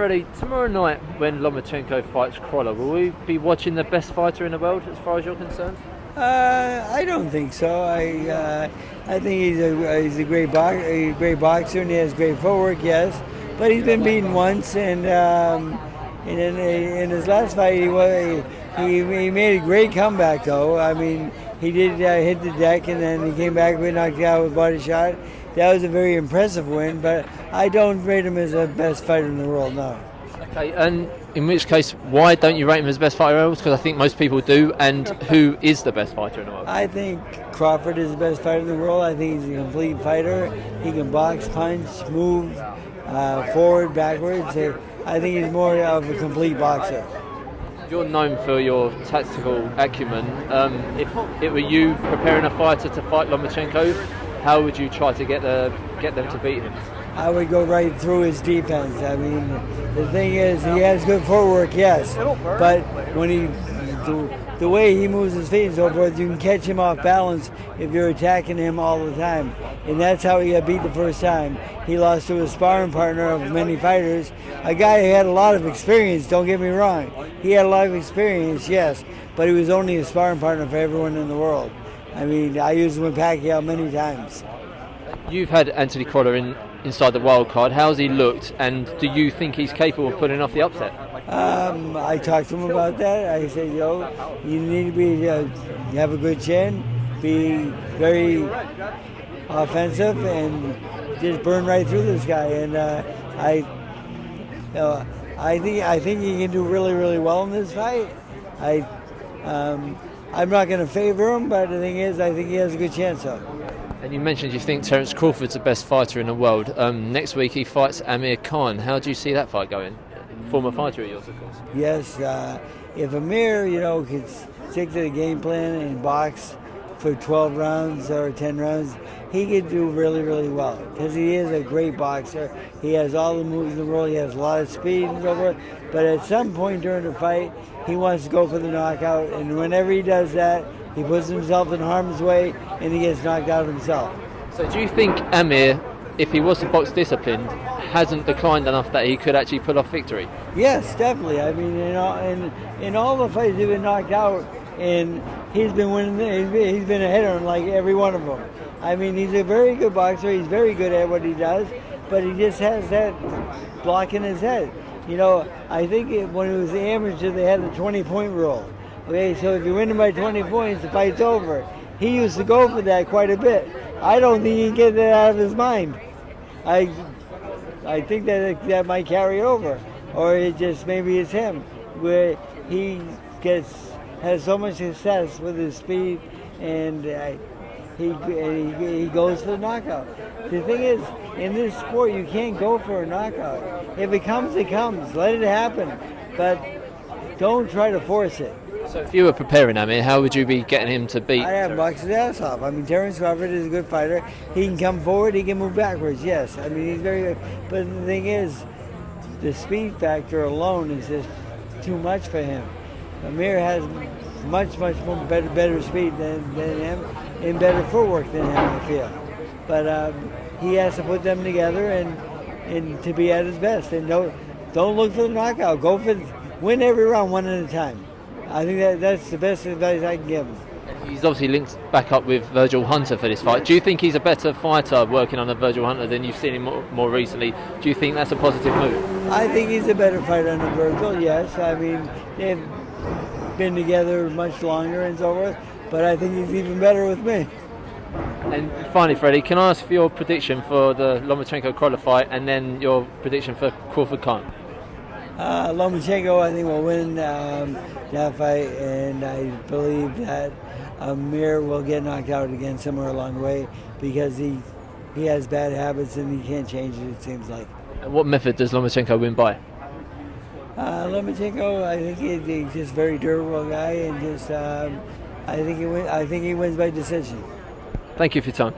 Freddie, tomorrow night when Lomachenko fights Crolla, will we be watching the best fighter in the world as far as you're concerned? I don't think so. I think he's a great boxer and he has great footwork. Yes, but he's been beaten once, and in his last fight he made a great comeback though. I mean, he did hit the deck and then he came back and knocked out with a body shot. That was a very impressive win, but I don't rate him as the best fighter in the world, no. Okay, and in which case, why don't you rate him as the best fighter in the world? Because I think most people do. And who is the best fighter in the world? I think Crawford is the best fighter in the world. I think he's a complete fighter. He can box, punch, move, forward, backwards. I think he's more of a complete boxer. You're known for your tactical acumen. If it were you preparing a fighter to fight Lomachenko, how would you try to get them to beat him? I would go right through his defense. I mean, the thing is, he has good footwork, yes, but when the way he moves his feet and so forth, you can catch him off balance if you're attacking him all the time. And that's how he got beat the first time. He lost to a sparring partner of many fighters, a guy who had a lot of experience, don't get me wrong. He had a lot of experience, yes, but he was only a sparring partner for everyone in the world. I mean, I used him with Pacquiao many times. You've had Anthony Crolla inside the wild card. How's he looked, and do you think he's capable of putting off the upset? I talked to him about that. I said, you need to have a good chin, be very offensive, and just burn right through this guy. And I think he can do really, really well in this fight. I'm not going to favor him, but the thing is, I think he has a good chance though. And you mentioned you think Terence Crawford's the best fighter in the world. Next week he fights Amir Khan. How do you see that fight going? Former fighter of yours, of course. Yes, if Amir, could stick to the game plan and box for 12 rounds or 10 rounds, he could do really, really well because he is a great boxer. He has all the moves in the world. He has a lot of speed and so forth. But at some point during the fight, he wants to go for the knockout, and whenever he does that, he puts himself in harm's way and he gets knocked out himself. So do you think Amir, if he was to box disciplined, hasn't declined enough that he could actually pull off victory? Yes, definitely. I mean, in all the fights he's been knocked out, and he's been winning. He's been ahead of him like every one of them. I mean, he's a very good boxer. He's very good at what he does, but he just has that block in his head. I think when it was the amateur, they had the 20-point rule. Okay, so if you win him by 20 points, the fight's over. He used to go for that quite a bit. I don't think he can get that out of his mind. I think that might carry over, or maybe it's him, where he has so much success with his speed, and he goes for the knockout. The thing is, in this sport, you can't go for a knockout. If it comes, it comes. Let it happen, but don't try to force it. So if you were preparing Amir, how would you be getting him to beat? I have box his ass off. I mean, Terence Crawford is a good fighter. He can come forward, he can move backwards, yes. I mean, he's very good. But the thing is, the speed factor alone is just too much for him. Amir has much more better speed than him, and better footwork than him, I feel. But he has to put them together and to be at his best. And don't look for the knockout. Win every round one at a time. I think that's the best advice I can give him. He's obviously linked back up with Virgil Hunter for this fight. Do you think he's a better fighter working under Virgil Hunter than you've seen him more recently? Do you think that's a positive move? I think he's a better fighter under Virgil, yes. I mean, they've been together much longer and so forth, but I think he's even better with me. And finally, Freddie, can I ask for your prediction for the Lomachenko-Crolla fight and then your prediction for Crawford-Khan? Lomachenko, I think, will win that fight, and I believe that Amir will get knocked out again somewhere along the way because he has bad habits and he can't change it seems like. And what method does Lomachenko win by? Lomachenko, I think he's just a very durable guy, and I think he wins by decision. Thank you for your time.